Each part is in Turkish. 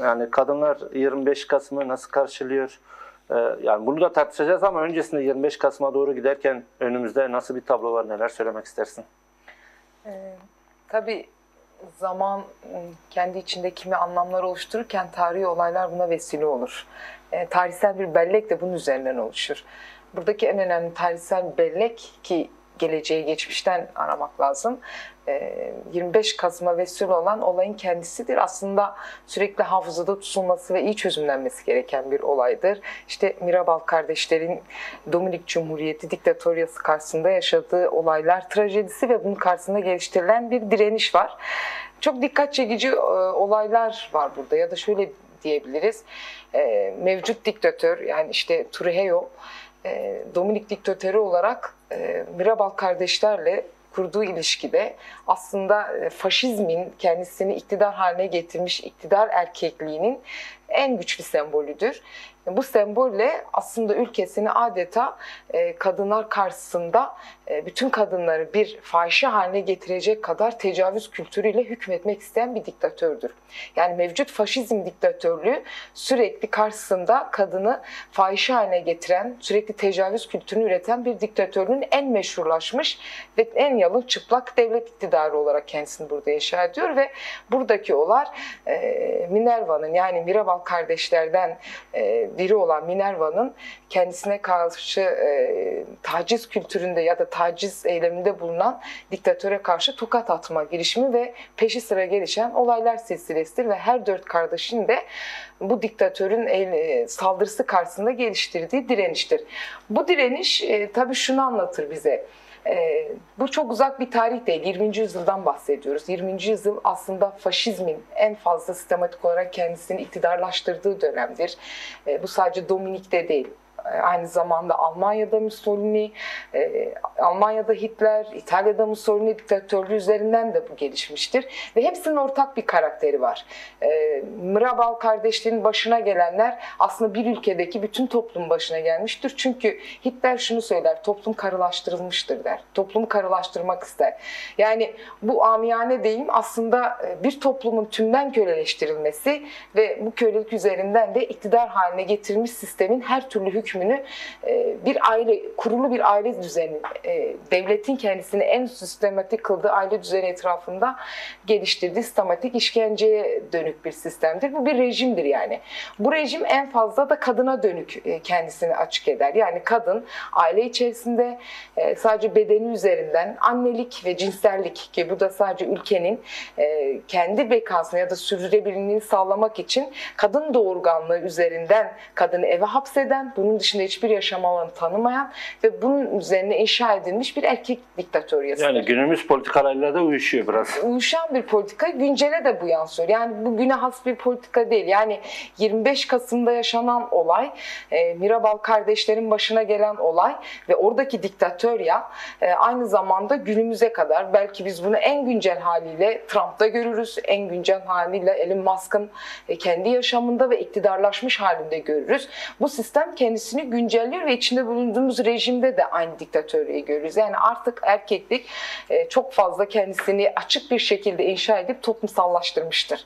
Yani kadınlar 25 Kasım'ı nasıl karşılıyor? Yani bunu da tartışacağız ama öncesinde 25 Kasım'a doğru giderken önümüzde nasıl bir tablo var, neler söylemek istersin? Tabii zaman kendi içinde kimi anlamlar oluştururken tarihi olaylar buna vesile olur. Tarihsel bir bellek de bunun üzerinden oluşur. Buradaki en önemli tarihsel bellek ki geleceği geçmişten aramak lazım. 25 Kasım'a vesile olan olayın kendisidir. Aslında sürekli hafızada tutulması ve iyi çözümlenmesi gereken bir olaydır. İşte Mirabal kardeşlerin Dominik Cumhuriyeti diktatoryası karşısında yaşadığı olaylar, trajedisi ve bunun karşısında geliştirilen bir direniş var. Çok dikkat çekici olaylar var burada ya da şöyle diyebiliriz. Mevcut diktatör yani işte Trujillo Dominik diktatörü olarak Mirabal kardeşlerle kurduğu ilişkide aslında faşizmin kendisini iktidar haline getirmiş iktidar erkekliğinin en güçlü sembolüdür. Bu sembolle aslında ülkesini adeta kadınlar karşısında bütün kadınları bir fahişe haline getirecek kadar tecavüz kültürüyle hükmetmek isteyen bir diktatördür. Yani mevcut faşizm diktatörlüğü sürekli karşısında kadını fahişe haline getiren, sürekli tecavüz kültürünü üreten bir diktatörlüğün en meşhurlaşmış ve en yalın çıplak devlet iktidarı olarak kendisini burada inşa ediyor ve buradaki olay Minerva'nın yani Mirabal kardeşlerden biri olan Minerva'nın kendisine karşı taciz kültüründe ya da taciz eyleminde bulunan diktatöre karşı tokat atma girişimi ve peşi sıra gelişen olaylar silsilesidir ve her dört kardeşin de bu diktatörün saldırısı karşısında geliştirdiği direniştir. Bu direniş tabii şunu anlatır bize. Bu çok uzak bir tarih değil. 20. yüzyıldan bahsediyoruz. 20. yüzyıl aslında faşizmin en fazla sistematik olarak kendisini iktidarlaştırdığı dönemdir. Bu sadece Dominik'te değil. Aynı zamanda Almanya'da Mussolini, Almanya'da Hitler, İtalya'da Mussolini diktatörlüğü üzerinden de bu gelişmiştir. Ve hepsinin ortak bir karakteri var. Mirabal kardeşlerin başına gelenler aslında bir ülkedeki bütün toplumun başına gelmiştir. Çünkü Hitler şunu söyler, toplum karılaştırılmıştır der. Toplumu karılaştırmak ister. Yani bu amiyane deyim aslında bir toplumun tümden köleleştirilmesi ve bu kölelik üzerinden de iktidar haline getirilmiş sistemin her türlü hükmünü bir aile, kurulu bir aile düzeni, devletin kendisini en sistematik kıldığı aile düzeni etrafında geliştirdiği sistematik işkenceye dönük bir sistemdir. Bu bir rejimdir yani. Bu rejim en fazla da kadına dönük kendisini açık eder. Yani kadın aile içerisinde sadece bedeni üzerinden annelik ve cinsellik ki bu da sadece ülkenin kendi bekasını ya da sürdürülebilirliğini sağlamak için kadın doğurganlığı üzerinden kadını eve hapseden, bunun dışında hiçbir yaşam alanı tanımayan ve bunun üzerine inşa edilmiş bir erkek diktatöryasıdır. Yani günümüz politikalarıyla da uyuşuyor biraz. Uyuşan bir politika, güncele de bu yansıyor. Yani bugüne has bir politika değil. Yani 25 Kasım'da yaşanan olay, Mirabal kardeşlerin başına gelen olay ve oradaki diktatörya aynı zamanda günümüze kadar belki biz bunu en güncel haliyle Trump'ta görürüz, en güncel haliyle Elon Musk'ın kendi yaşamında ve iktidarlaşmış halinde görürüz. Bu sistem kendisini güncelliyor ve içinde bulunduğumuz rejimde de aynı diktatörlüğü görürüz. Yani artık erkeklik çok fazla kendisini açık bir şekilde inşa edip toplumsallaştırmıştır.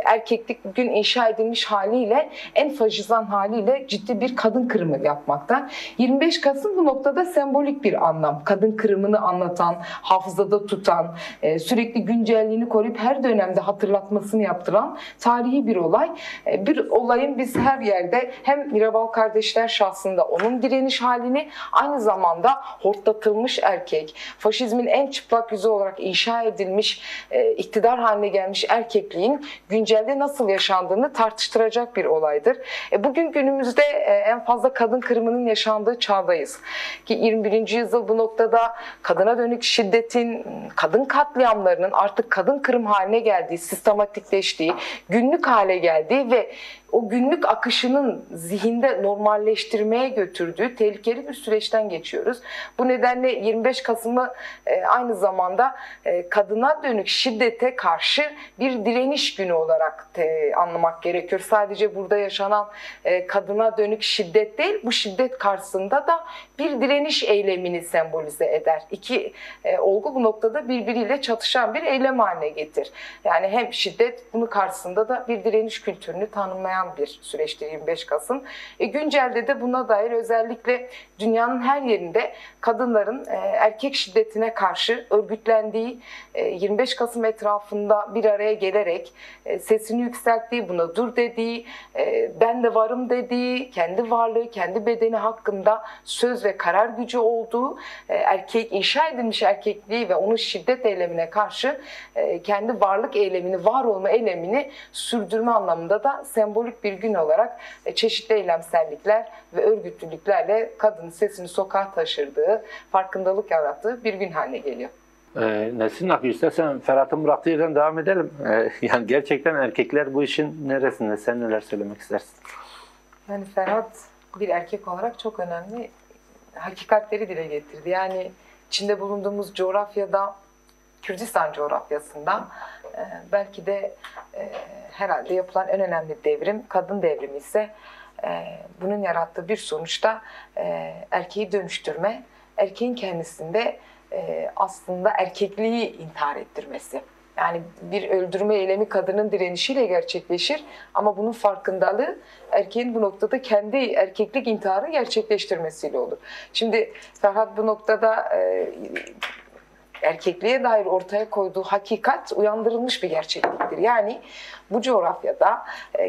Erkeklik bugün inşa edilmiş haliyle en faşizan haliyle ciddi bir kadın kırımı yapmakta. 25 Kasım bu noktada sembolik bir anlam. Kadın kırımını anlatan, hafızada tutan, sürekli güncelliğini koruyup her dönemde hatırlatmasını yaptıran tarihi bir olay. Bir olayın biz her yerde hem Mirabal kardeşler şahsında onun direniş halini aynı zamanda hortlatılmış erkek, faşizmin en çıplak yüzü olarak inşa edilmiş, iktidar haline gelmiş erkekliğin güncelde nasıl yaşandığını tartıştıracak bir olaydır. Bugün günümüzde en fazla kadın kırımının yaşandığı çağdayız. Ki 21. yüzyıl bu noktada kadına dönük şiddetin, kadın katliamlarının artık kadın kırım haline geldiği, sistematikleştiği, günlük hale geldiği ve o günlük akışının zihinde normalleştirmeye götürdüğü tehlikeli bir süreçten geçiyoruz. Bu nedenle 25 Kasım'ı aynı zamanda kadına dönük şiddete karşı bir direniş günü olarak anlamak gerekiyor. Sadece burada yaşanan kadına dönük şiddet değil, bu şiddet karşısında da bir direniş eylemini sembolize eder. İki olgu bu noktada birbiriyle çatışan bir eylem haline getir. Yani hem şiddet, bunun karşısında da bir direniş kültürünü tanımlayan bir süreçtir 25 Kasım. Güncelde de buna dair özellikle dünyanın her yerinde kadınların erkek şiddetine karşı örgütlendiği, 25 Kasım etrafında bir araya gelerek sesini yükselttiği, buna dur dediği, ben de varım dediği, kendi varlığı, kendi bedeni hakkında söz ve karar gücü olduğu, inşa edilmiş erkekliği ve onun şiddet eylemine karşı kendi varlık eylemini, var olma eylemini sürdürme anlamında da sembolik bir gün olarak çeşitli eylemsellikler ve örgütlülüklerle kadının sesini sokağa taşırdığı, farkındalık yarattığı bir gün haline geliyor. Nesrin Akgül, istersen Ferhat'ın bıraktığı yerden devam edelim. Yani gerçekten erkekler bu işin neresinde? Sen neler söylemek istersin? Yani Ferhat bir erkek olarak çok önemli hakikatleri dile getirdi. Yani içinde bulunduğumuz coğrafyada, Kürdistan coğrafyasında belki de herhalde yapılan en önemli devrim kadın devrimi ise bunun yarattığı bir sonuçta erkeği dönüştürme, erkeğin kendisinde aslında erkekliği intihar ettirmesi. Yani bir öldürme eylemi kadının direnişiyle gerçekleşir ama bunun farkındalığı erkeğin bu noktada kendi erkeklik intiharı gerçekleştirmesiyle olur. Şimdi Ferhat bu noktada erkekliğe dair ortaya koyduğu hakikat uyandırılmış bir gerçekliktir. Yani bu coğrafyada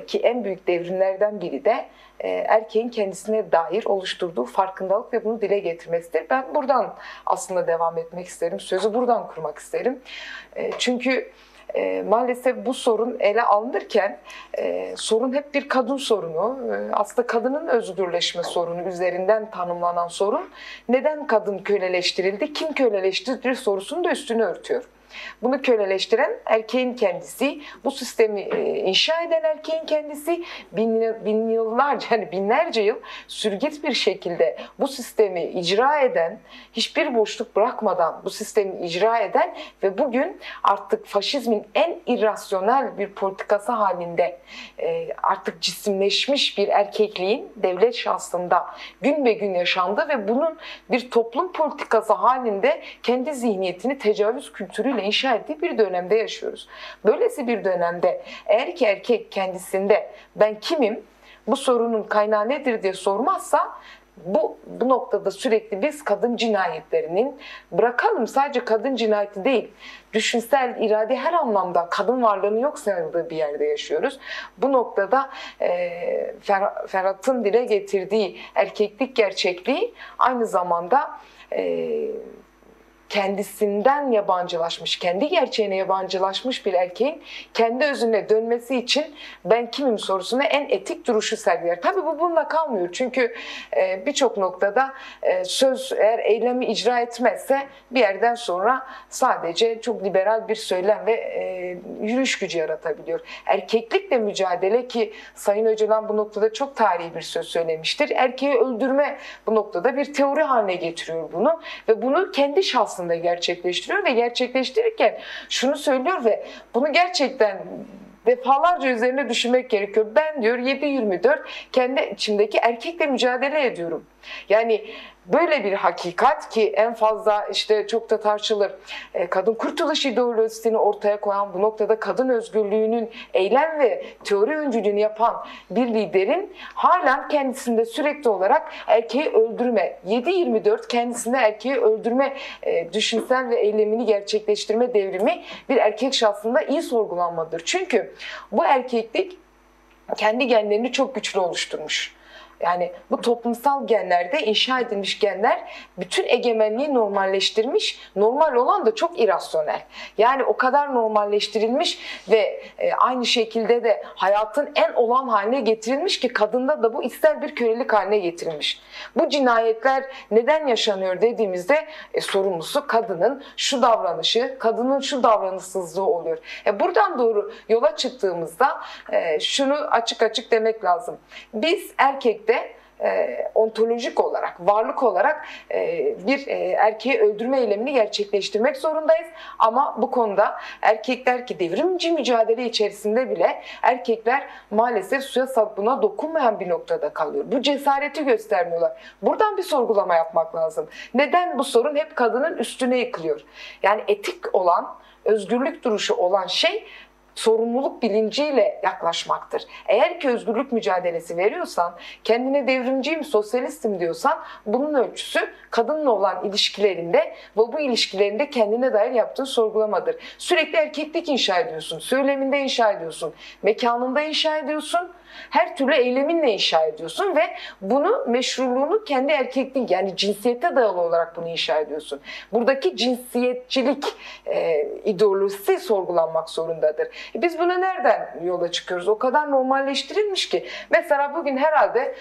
ki en büyük devrimlerden biri de erkeğin kendisine dair oluşturduğu farkındalık ve bunu dile getirmesidir. Ben buradan aslında devam etmek isterim. Sözü buradan kurmak isterim. Çünkü maalesef bu sorun ele alınırken sorun hep bir kadın sorunu. Aslında kadının özgürleşme sorunu üzerinden tanımlanan sorun. Neden kadın köleleştirildi, kim köleleştirdi sorusunu da üstünü örtüyor. Bunu köleleştiren erkeğin kendisi, bu sistemi inşa eden erkeğin kendisi, binlerce yıl sürgüt bir şekilde bu sistemi icra eden, hiçbir boşluk bırakmadan bu sistemi icra eden ve bugün artık faşizmin en irrasyonel bir politikası halinde artık cisimleşmiş bir erkekliğin devlet şahsında gün be gün yaşandı ve bunun bir toplum politikası halinde kendi zihniyetini tecavüz kültürüyle inşa ettiği bir dönemde yaşıyoruz. Böylesi bir dönemde eğer ki erkek kendisinde ben kimim, bu sorunun kaynağı nedir diye sormazsa bu noktada sürekli biz kadın cinayetlerinin, bırakalım sadece kadın cinayeti değil, düşünsel, irade her anlamda kadın varlığını yok sayıldığı bir yerde yaşıyoruz. Bu noktada Ferhat'ın dile getirdiği erkeklik gerçekliği aynı zamanda kendisinden yabancılaşmış, kendi gerçeğine yabancılaşmış bir erkeğin kendi özüne dönmesi için ben kimim sorusuna en etik duruşu sergiler. Tabii bu bununla kalmıyor. Çünkü birçok noktada söz eğer eylemi icra etmezse bir yerden sonra sadece çok liberal bir söylem ve yürüyüş gücü yaratabiliyor. Erkeklikle mücadele ki Sayın Öcalan bu noktada çok tarihi bir söz söylemiştir. Erkeği öldürme bu noktada bir teori haline getiriyor bunu ve bunu kendi şahsında gerçekleştiriyor ve gerçekleştirirken şunu söylüyor ve bunu gerçekten defalarca üzerine düşünmek gerekiyor. Ben diyor 7/24 kendi içimdeki erkekle mücadele ediyorum. Yani böyle bir hakikat ki en fazla işte çok da tartışılır. Kadın kurtuluş ideolojisini ortaya koyan, bu noktada kadın özgürlüğünün eylem ve teori öncülüğünü yapan bir liderin halen kendisinde sürekli olarak erkeği öldürme, 7/24 kendisinde erkeği öldürme düşünsel ve eylemini gerçekleştirme devrimi bir erkek şahsında iyi sorgulanmalıdır. Çünkü bu erkeklik kendi genlerini çok güçlü oluşturmuş. Yani bu toplumsal genlerde inşa edilmiş genler bütün egemenliği normalleştirmiş. Normal olan da çok irrasyonel. Yani o kadar normalleştirilmiş ve aynı şekilde de hayatın en olağan haline getirilmiş ki kadında da bu içsel bir kölelik haline getirilmiş. Bu cinayetler neden yaşanıyor dediğimizde sorumlusu kadının şu davranışı, kadının şu davranışsızlığı oluyor. Buradan doğru yola çıktığımızda şunu açık açık demek lazım. Biz erkekte ontolojik olarak, varlık olarak bir erkeği öldürme eylemini gerçekleştirmek zorundayız. Ama bu konuda erkekler ki devrimci mücadele içerisinde bile erkekler maalesef suya sabuna dokunmayan bir noktada kalıyor. Bu cesareti göstermiyorlar. Buradan bir sorgulama yapmak lazım. Neden bu sorun hep kadının üstüne yıkılıyor? Yani etik olan, özgürlük duruşu olan şey sorumluluk bilinciyle yaklaşmaktır. Eğer ki özgürlük mücadelesi veriyorsan, kendine devrimciyim, sosyalistim diyorsan bunun ölçüsü kadınla olan ilişkilerinde ve bu ilişkilerinde kendine dair yaptığın sorgulamadır. Sürekli erkeklik inşa ediyorsun, söyleminde inşa ediyorsun, mekanında inşa ediyorsun, her türlü eyleminle inşa ediyorsun ve bunu meşruluğunu kendi erkekliğin yani cinsiyete dayalı olarak bunu inşa ediyorsun. Buradaki cinsiyetçilik ideolojisi sorgulanmak zorundadır. Biz buna nereden yola çıkıyoruz? O kadar normalleştirilmiş ki. Mesela bugün herhalde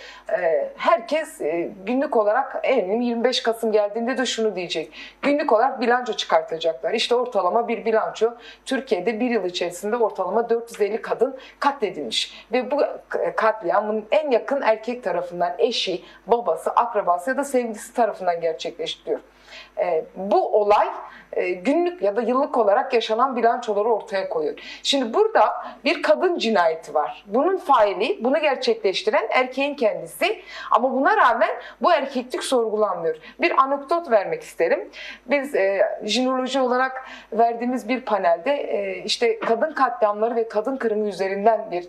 herkes günlük olarak eminim 25 Kasım geldiğinde de şunu diyecek. Günlük olarak bilanço çıkartacaklar. İşte ortalama bir bilanço. Türkiye'de bir yıl içerisinde ortalama 450 kadın katledilmiş. Ve bu katliamın en yakın erkek tarafından eşi, babası, akrabası ya da sevgilisi tarafından gerçekleştiriyor. Bu olay günlük ya da yıllık olarak yaşanan bilançoları ortaya koyuyor. Şimdi burada bir kadın cinayeti var. Bunun faili, bunu gerçekleştiren erkeğin kendisi ama buna rağmen bu erkeklik sorgulanmıyor. Bir anekdot vermek isterim. Biz jinoloji olarak verdiğimiz bir panelde işte kadın katliamları ve kadın kırımı üzerinden bir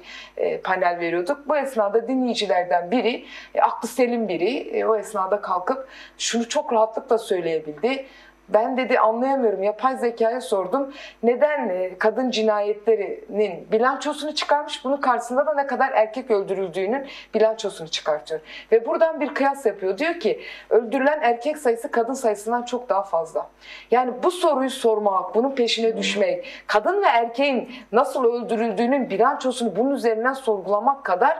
panel veriyorduk. Bu esnada dinleyicilerden biri, aklı selim biri o esnada kalkıp şunu çok rahatlıkla söyleyebildi. Ben dedi anlayamıyorum. Yapay zekaya sordum. Neden kadın cinayetlerinin bilançosunu çıkarmış, bunun karşısında da ne kadar erkek öldürüldüğünün bilançosunu çıkartıyor. Ve buradan bir kıyas yapıyor. Diyor ki öldürülen erkek sayısı kadın sayısından çok daha fazla. Yani bu soruyu sormak, bunun peşine düşmek, kadın ve erkeğin nasıl öldürüldüğünün bilançosunu bunun üzerinden sorgulamak kadar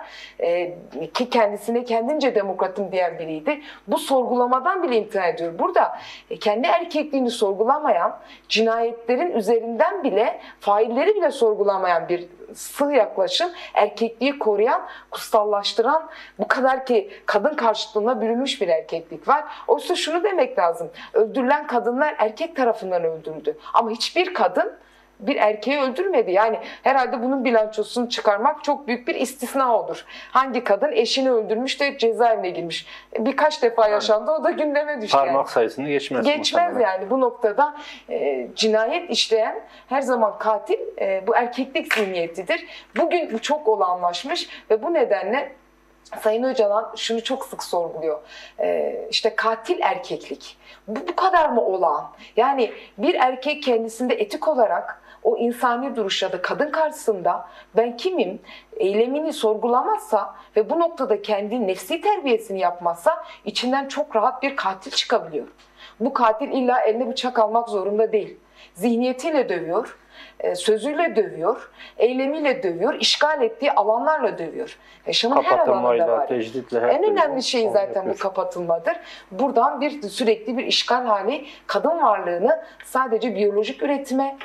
ki kendisine kendince demokratım diyen biriydi. Bu sorgulamadan bile imtina ediyor. Burada kendi erkekliğini sorgulamayan, cinayetlerin üzerinden bile, failleri bile sorgulamayan bir sığ yaklaşım, erkekliği koruyan, kutsallaştıran, bu kadar ki kadın karşıtlığına bürünmüş bir erkeklik var. Oysa şunu demek lazım, öldürülen kadınlar erkek tarafından öldürüldü. Ama hiçbir kadın bir erkeği öldürmedi. Yani herhalde bunun bilançosunu çıkarmak çok büyük bir istisna olur. Hangi kadın eşini öldürmüş de cezaevine girmiş? Birkaç defa yaşandı, o da gündeme düştü. Parmak sayısını geçmez. Geçmez yani. Bu noktada cinayet işleyen her zaman katil bu erkeklik zihniyetidir. Bugün bu çok olağanlaşmış ve bu nedenle Sayın Öcalan şunu çok sık sorguluyor. İşte katil erkeklik. Bu kadar mı olağan? Yani bir erkek kendisinde etik olarak o insani duruş ya da kadın karşısında ben kimim eylemini sorgulamazsa ve bu noktada kendi nefsi terbiyesini yapmazsa içinden çok rahat bir katil çıkabiliyor. Bu katil illa eline bıçak almak zorunda değil. Zihniyetiyle dövüyor, sözüyle dövüyor, eylemiyle dövüyor, işgal ettiği alanlarla dövüyor. Yaşamın her alanında var. En önemli şey zaten bu kapatılmadır. Buradan sürekli bir işgal hali kadın varlığını sadece biyolojik üretime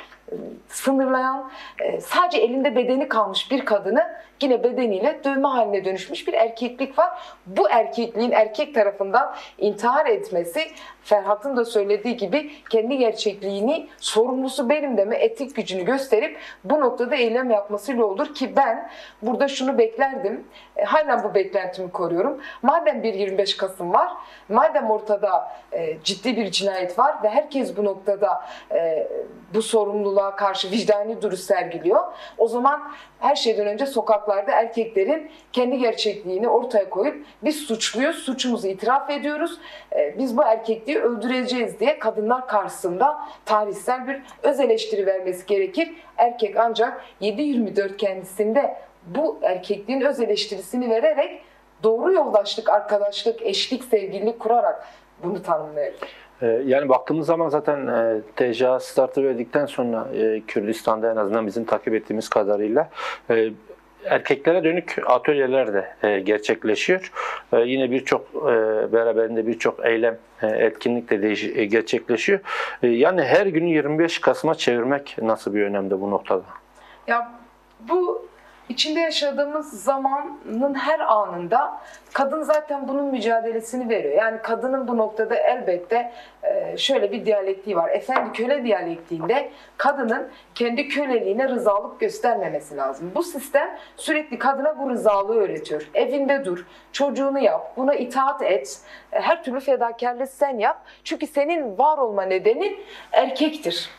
sınırlayan, sadece elinde bedeni kalmış bir kadını yine bedeniyle dövme haline dönüşmüş bir erkeklik var. Bu erkekliğin erkek tarafından intihar etmesi, Ferhat'ın da söylediği gibi kendi gerçekliğini sorumlusu benim deme etik gücünü gösterip bu noktada eylem yapmasıyla olur ki ben burada şunu beklerdim. Halen bu beklentimi koruyorum. Madem bir 25 Kasım var, madem ortada ciddi bir cinayet var ve herkes bu noktada bu sorumluluğa karşı vicdani duruş sergiliyor, o zaman her şeyden önce sokaklarda erkeklerin kendi gerçekliğini ortaya koyup biz suçluyuz, suçumuzu itiraf ediyoruz, biz bu erkekliği öldüreceğiz diye kadınlar karşısında tarihsel bir öz eleştiri vermesi gerekir. Erkek ancak 7/24 kendisinde bu erkekliğin öz eleştirisini vererek doğru yoldaşlık, arkadaşlık, eşlik, sevgililik kurarak bunu tanımlayabilir. Yani baktığımız zaman zaten TCA startı verdikten sonra Kürdistan'da en azından bizim takip ettiğimiz kadarıyla erkeklere dönük atölyeler de gerçekleşiyor. Yine beraberinde birçok eylem, etkinlik de gerçekleşiyor. Yani her günü 25 Kasım'a çevirmek nasıl bir önemde bu noktada? Ya bu içinde yaşadığımız zamanın her anında kadın zaten bunun mücadelesini veriyor. Yani kadının bu noktada elbette şöyle bir diyalektiği var. Efendi köle diyalektiğinde kadının kendi köleliğine rızalık göstermemesi lazım. Bu sistem sürekli kadına bu rızalığı öğretiyor. Evinde dur, çocuğunu yap, buna itaat et, her türlü fedakarlığı sen yap. Çünkü senin var olma nedenin erkektir.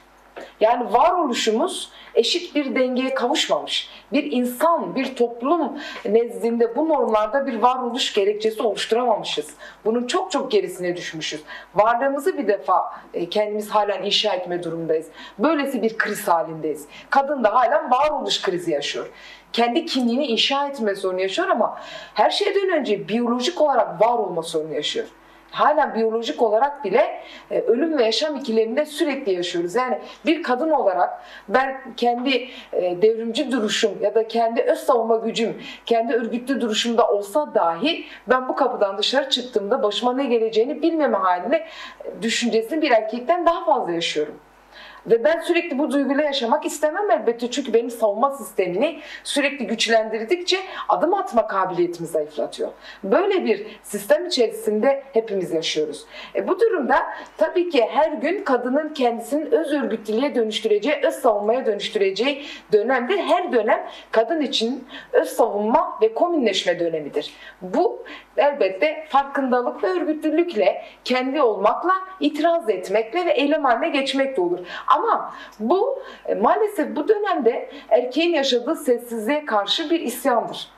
Yani varoluşumuz eşit bir dengeye kavuşmamış. Bir insan, bir toplum nezdinde bu normlarda bir varoluş gerekçesi oluşturamamışız. Bunun çok çok gerisine düşmüşüz. Varlığımızı bir defa kendimiz halen inşa etme durumundayız. Böylesi bir kriz halindeyiz. Kadın da halen varoluş krizi yaşıyor. Kendi kimliğini inşa etme sorunu yaşıyor ama her şeyden önce biyolojik olarak var olma sorunu yaşıyor. Halen biyolojik olarak bile ölüm ve yaşam ikileminde sürekli yaşıyoruz. Yani bir kadın olarak ben kendi devrimci duruşum ya da kendi öz savunma gücüm, kendi örgütlü duruşumda olsa dahi ben bu kapıdan dışarı çıktığımda başıma ne geleceğini bilmeme haline düşüncesini bir erkekten daha fazla yaşıyorum. Ve ben sürekli bu duyguyla yaşamak istemem elbette. Çünkü benim savunma sistemini sürekli güçlendirdikçe adım atma kabiliyetimi zayıflatıyor. Böyle bir sistem içerisinde hepimiz yaşıyoruz. Bu durumda tabii ki her gün kadının kendisinin öz örgütlülüğe dönüştüreceği, öz savunmaya dönüştüreceği dönemdir. Her dönem kadın için öz savunma ve komünleşme dönemidir. Bu elbette farkındalık ve örgütlülükle, kendi olmakla, itiraz etmekle ve eylem haline geçmekle olur. Ama bu maalesef bu dönemde erkeğin yaşadığı sessizliğe karşı bir isyandır.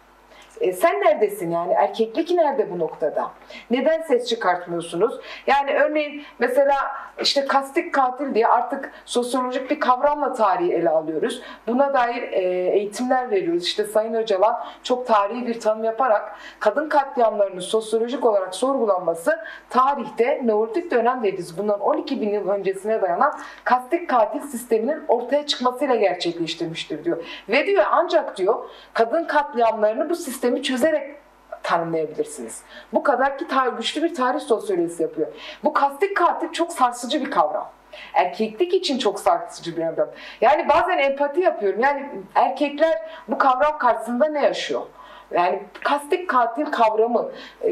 Sen neredesin yani? Erkeklik nerede bu noktada? Neden ses çıkartmıyorsunuz? Yani örneğin mesela işte kastik katil diye artık sosyolojik bir kavramla tarihi ele alıyoruz. Buna dair eğitimler veriyoruz. İşte Sayın Öcalan çok tarihi bir tanım yaparak kadın katliamlarının sosyolojik olarak sorgulanması tarihte Neolitik dönemdeyiz. Bundan 12 bin yıl öncesine dayanan kastik katil sisteminin ortaya çıkmasıyla gerçekleştirmiştir diyor. Ve diyor ancak diyor kadın katliamlarını bu sistemi çözerek tanımlayabilirsiniz. Bu kadar ki güçlü bir tarih sosyolojisi yapıyor. Bu kastik katil çok sarsıcı bir kavram. Erkeklik için çok sarsıcı bir kavram. Yani bazen empati yapıyorum. Yani erkekler bu kavram karşısında ne yaşıyor? Yani kastik katil kavramı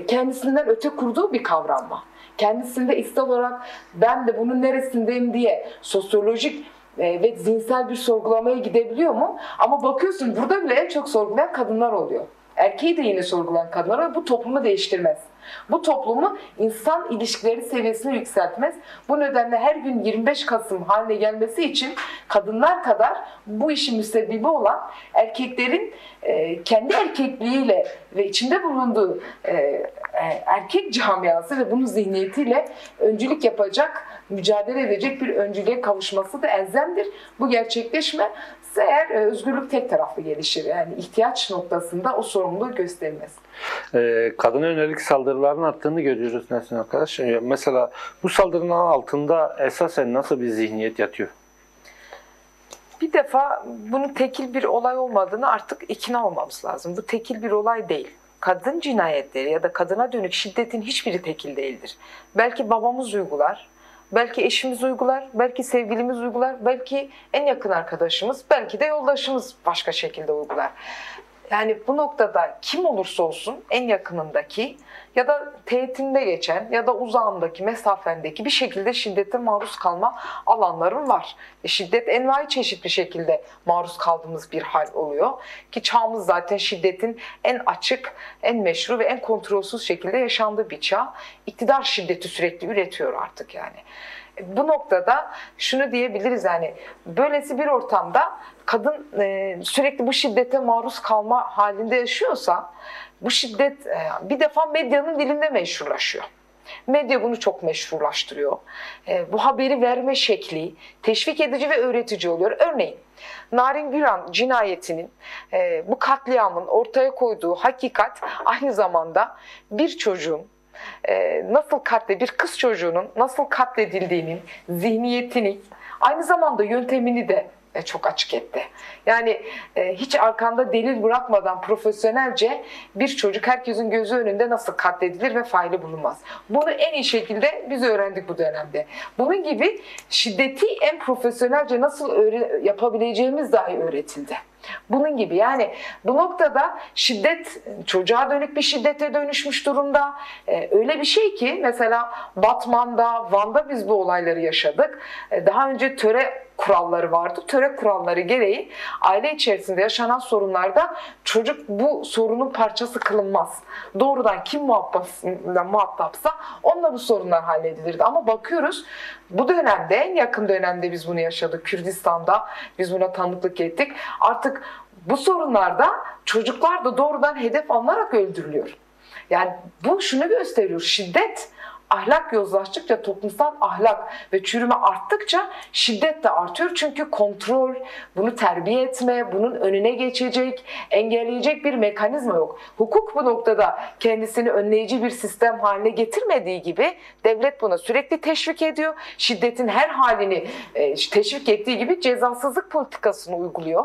kendisinden öte kurduğu bir kavram mı? Kendisinde istel olarak ben de bunun neresindeyim diye sosyolojik ve zihinsel bir sorgulamaya gidebiliyor mu? Ama bakıyorsun burada bile en çok sorgulayan kadınlar oluyor. Erkeği de yine sorgulayan kadınlar var. Bu toplumu değiştirmez. Bu toplumu insan ilişkileri seviyesine yükseltmez. Bu nedenle her gün 25 Kasım haline gelmesi için kadınlar kadar bu işin müsebbibi olan erkeklerin kendi erkekliğiyle ve içinde bulunduğu erkek camiası ve bunun zihniyetiyle öncülük yapacak, mücadele edecek bir öncülüğe kavuşması da elzemdir. Bu gerçekleşme eğer özgürlük tek taraflı gelişir. Yani ihtiyaç noktasında o sorumluluğu göstermez. Kadına yönelik saldırıların arttığını görüyoruz Nesrin arkadaş. Mesela bu saldırının altında esasen nasıl bir zihniyet yatıyor? Bir defa bunun tekil bir olay olmadığını artık ikna olmamız lazım. Bu tekil bir olay değil. Kadın cinayetleri ya da kadına dönük şiddetin hiçbiri tekil değildir. Belki babamız uygular, belki eşimiz uygular, belki sevgilimiz uygular, belki en yakın arkadaşımız, belki de yoldaşımız başka şekilde uygular. Yani bu noktada kim olursa olsun en yakınındaki ya da teğetinde geçen ya da uzağındaki, mesafendeki bir şekilde şiddete maruz kalma alanların var. Şiddet envai çeşitli şekilde maruz kaldığımız bir hal oluyor. Ki çağımız zaten şiddetin en açık, en meşru ve en kontrolsüz şekilde yaşandığı bir çağ. İktidar şiddeti sürekli üretiyor artık yani. Bu noktada şunu diyebiliriz yani böylesi bir ortamda kadın sürekli bu şiddete maruz kalma halinde yaşıyorsa bu şiddet bir defa medyanın dilinde meşrulaşıyor. Medya bunu çok meşrulaştırıyor. Bu haberi verme şekli teşvik edici ve öğretici oluyor. Örneğin Narin Güran cinayetinin, bu katliamın ortaya koyduğu hakikat aynı zamanda bir çocuğun bir kız çocuğunun nasıl katledildiğinin zihniyetini, aynı zamanda yöntemini de çok açık etti. Yani hiç arkanda delil bırakmadan profesyonelce bir çocuk herkesin gözü önünde nasıl katledilir ve faili bulunmaz. Bunu en iyi şekilde biz öğrendik bu dönemde. Bunun gibi şiddeti en profesyonelce nasıl yapabileceğimiz dahi öğretildi. Bunun gibi yani bu noktada şiddet çocuğa dönük bir şiddete dönüşmüş durumda. Öyle bir şey ki mesela Batman'da, Van'da biz bu olayları yaşadık. Daha önce töre kuralları vardı. Töre kuralları gereği aile içerisinde yaşanan sorunlarda çocuk bu sorunun parçası kılınmaz. Doğrudan kim muhatapsa onunla bu sorunlar halledilirdi. Ama bakıyoruz bu dönemde, en yakın dönemde biz bunu yaşadık. Kürdistan'da biz buna tanıklık ettik. Artık bu sorunlarda çocuklar da doğrudan hedef alınarak öldürülüyor. Yani bu şunu gösteriyor. Şiddet ahlak yozlaştıkça, toplumsal ahlak ve çürüme arttıkça şiddet de artıyor. Çünkü kontrol, bunu terbiye etme, bunun önüne geçecek, engelleyecek bir mekanizma yok. Hukuk bu noktada kendisini önleyici bir sistem haline getirmediği gibi devlet buna sürekli teşvik ediyor. Şiddetin her halini teşvik ettiği gibi cezasızlık politikasını uyguluyor.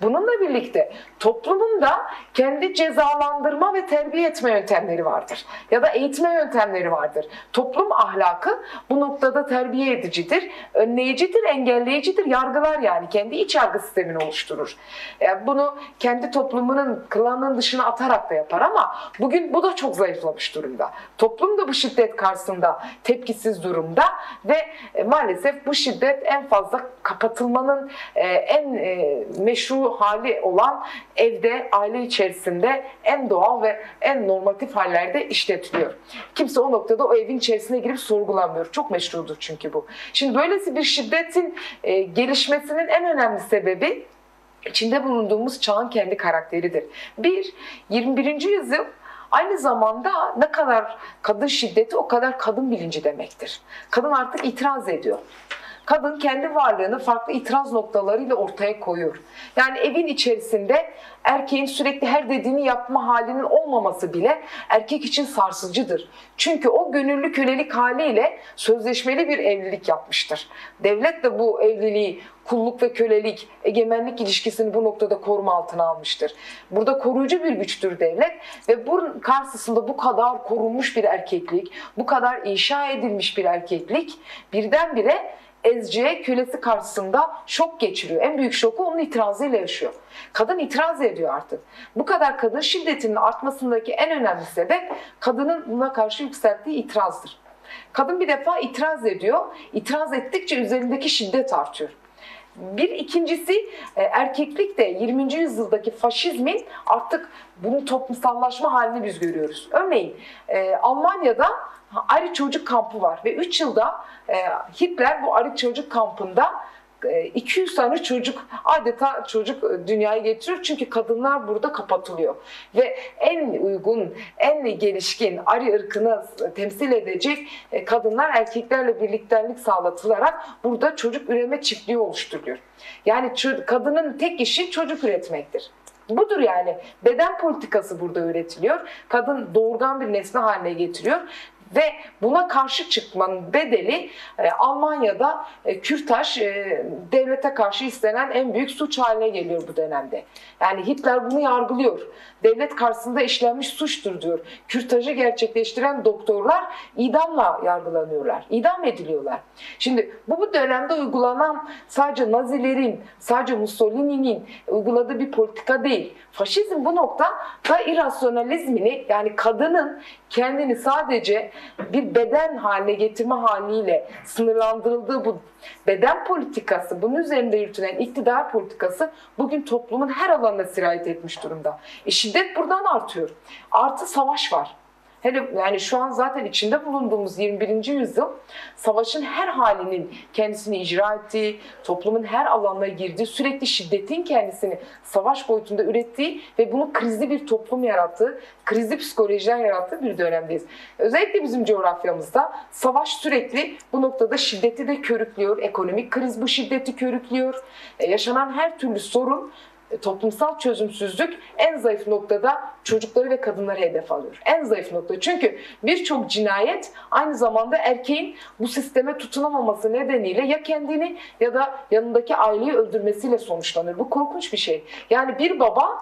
Bununla birlikte toplumun da kendi cezalandırma ve terbiye etme yöntemleri vardır. Ya da eğitme yöntemleri vardır. Toplum ahlakı bu noktada terbiye edicidir, önleyicidir, engelleyicidir, yargılar yani kendi iç yargı sistemini oluşturur. Yani bunu kendi toplumunun klanının dışına atarak da yapar ama bugün bu da çok zayıflamış durumda. Toplum da bu şiddet karşısında tepkisiz durumda ve maalesef bu şiddet en fazla kapatılmanın en meşru hali olan evde, aile içerisinde en doğal ve en normatif hallerde işletiliyor. Kimse o noktada o evin içerisine girip sorgulanmıyor. Çok meşrudur çünkü bu. Şimdi böylesi bir şiddetin gelişmesinin en önemli sebebi içinde bulunduğumuz çağın kendi karakteridir. 21. yüzyıl aynı zamanda ne kadar kadın şiddeti o kadar kadın bilinci demektir. Kadın artık itiraz ediyor. Kadın kendi varlığını farklı itiraz noktalarıyla ortaya koyuyor. Yani evin içerisinde erkeğin sürekli her dediğini yapma halinin olmaması bile erkek için sarsıcıdır. Çünkü o gönüllü kölelik haliyle sözleşmeli bir evlilik yapmıştır. Devlet de bu evliliği kulluk ve kölelik, egemenlik ilişkisini bu noktada koruma altına almıştır. Burada koruyucu bir güçtür devlet ve bunun karşısında bu kadar korunmuş bir erkeklik, bu kadar inşa edilmiş bir erkeklik birdenbire ezciye, kölesi karşısında şok geçiriyor. En büyük şoku onun itirazıyla yaşıyor. Kadın itiraz ediyor artık. Bu kadar kadın şiddetinin artmasındaki en önemli sebep kadının buna karşı yükselttiği itirazdır. Kadın bir defa itiraz ediyor. İtiraz ettikçe üzerindeki şiddet artıyor. Bir ikincisi erkeklik de 20. yüzyıldaki faşizmin artık bunun toplumsallaşma halini biz görüyoruz. Örneğin Almanya'da Arı Çocuk Kampı var ve 3 yılda Hitler bu Arı Çocuk Kampı'nda 200 tane çocuk, adeta çocuk dünyaya getiriyor. Çünkü kadınlar burada kapatılıyor. Ve en uygun, en gelişkin Arı ırkını temsil edecek kadınlar erkeklerle birliktelik sağlatılarak burada çocuk üreme çiftliği oluşturuluyor. Yani kadının tek işi çocuk üretmektir. Budur yani. Beden politikası burada üretiliyor. Kadın doğurgan bir nesne haline getiriyor. Ve buna karşı çıkmanın bedeli Almanya'da kürtaj devlete karşı istenen en büyük suç haline geliyor bu dönemde. Yani Hitler bunu yargılıyor. Devlet karşısında işlenmiş suçtur diyor. Kürtajı gerçekleştiren doktorlar idamla yargılanıyorlar. İdam ediliyorlar. Şimdi bu dönemde uygulanan sadece Nazilerin, sadece Mussolini'nin uyguladığı bir politika değil. Faşizm bu noktada irrasyonalizmini, yani kadının kendini sadece bir beden haline getirme haliyle sınırlandırıldığı bu beden politikası, bunun üzerinde yürütülen iktidar politikası bugün toplumun her alanına sirayet etmiş durumda. Şiddet buradan artıyor. Artı savaş var. Hele yani şu an zaten içinde bulunduğumuz 21. yüzyıl savaşın her halinin kendisini icra ettiği, toplumun her alanına girdiği, sürekli şiddetin kendisini savaş boyutunda ürettiği ve bunu krizli bir toplum yarattığı, krizli psikolojiler yarattığı bir dönemdeyiz. Özellikle bizim coğrafyamızda savaş sürekli bu noktada şiddeti de körüklüyor, ekonomik kriz bu şiddeti körüklüyor, yaşanan her türlü sorun, toplumsal çözümsüzlük en zayıf noktada çocukları ve kadınları hedef alıyor. En zayıf nokta. Çünkü birçok cinayet aynı zamanda erkeğin bu sisteme tutunamaması nedeniyle ya kendini ya da yanındaki aileyi öldürmesiyle sonuçlanır. Bu korkunç bir şey. Yani bir baba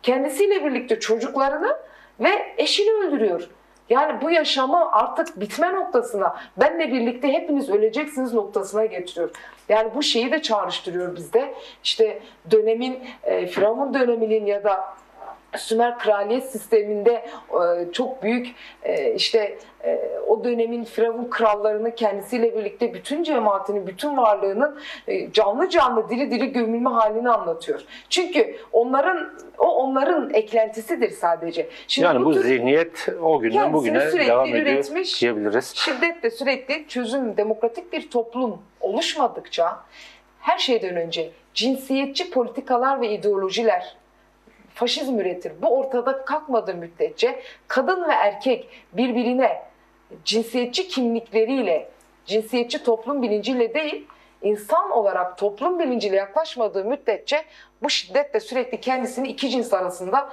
kendisiyle birlikte çocuklarını ve eşini öldürüyor. Yani bu yaşamı artık bitme noktasına, benle birlikte hepiniz öleceksiniz noktasına getiriyor. Yani bu şeyi de çağrıştırıyor bizde. İşte dönemin, Firavun döneminin ya da Sümer kraliyet sisteminde çok büyük o dönemin Firavun krallarını kendisiyle birlikte bütün cemaatinin, bütün varlığının canlı canlı, diri diri gömülme halini anlatıyor. Çünkü onların eklentisidir sadece. Şimdi Yani bu zihniyet o günden bugüne devam ediyor üretmiş, diyebiliriz. şiddetle sürekli çözüm, demokratik bir toplum oluşmadıkça her şeyden önce cinsiyetçi politikalar ve ideolojiler faşizm üretir. Bu ortada kalkmadığı müddetçe kadın ve erkek birbirine cinsiyetçi kimlikleriyle, cinsiyetçi toplum bilinciyle değil, insan olarak toplum bilinciyle yaklaşmadığı müddetçe bu şiddetle sürekli kendisini iki cins arasında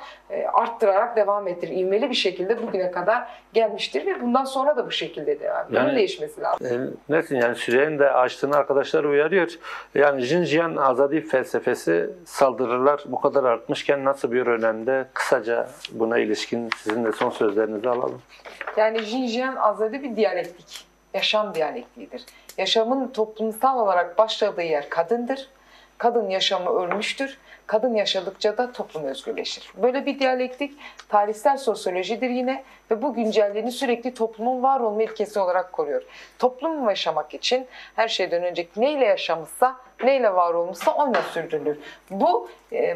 arttırarak devam ettirir. İvmeli bir şekilde bugüne kadar gelmiştir ve bundan sonra da bu şekilde devam ediyor. Bunun değişmesi lazım. Nesin yani Suriye'nin de açtığını arkadaşlar uyarıyor. Yani Xinjiang azadi felsefesi saldırılar bu kadar artmışken nasıl bir önemde? Kısaca buna ilişkin sizin de son sözlerinizi alalım. Yani Xinjiang azadi bir diyalektik. Yaşam diyalektiğidir. Yaşamın toplumsal olarak başladığı yer kadındır. Kadın yaşamı ölmüştür. Kadın yaşadıkça da toplum özgürleşir. Böyle bir diyalektik tarihsel sosyolojidir yine ve bu güncelliğini sürekli toplumun var olma ilkesi olarak koruyor. Toplum yaşamak için her şeyden önce neyle yaşamışsa, neyle var olmuşsa onunla sürdürülür. Bu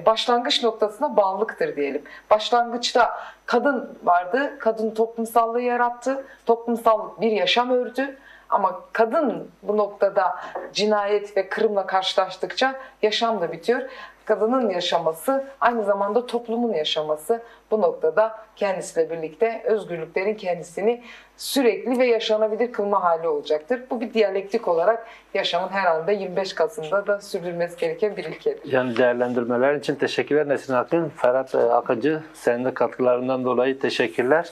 başlangıç noktasına bağlılıktır diyelim. Başlangıçta kadın vardı, kadın toplumsallığı yarattı, toplumsal bir yaşam ördü. Ama kadın bu noktada cinayet ve kırımla karşılaştıkça yaşam da bitiyor. Kadının yaşaması aynı zamanda toplumun yaşaması bu noktada kendisiyle birlikte özgürlüklerin kendisini sürekli ve yaşanabilir kılma hali olacaktır. Bu bir diyalektik olarak yaşamın her anda 25 Kasım'da da sürdürülmesi gereken bir ilkedir. Yani değerlendirmeler için teşekkürler Nesrin Akın. Ferhat Akıncı, senin de katkılarından dolayı teşekkürler.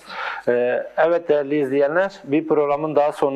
Evet değerli izleyenler, bir programın daha sonuna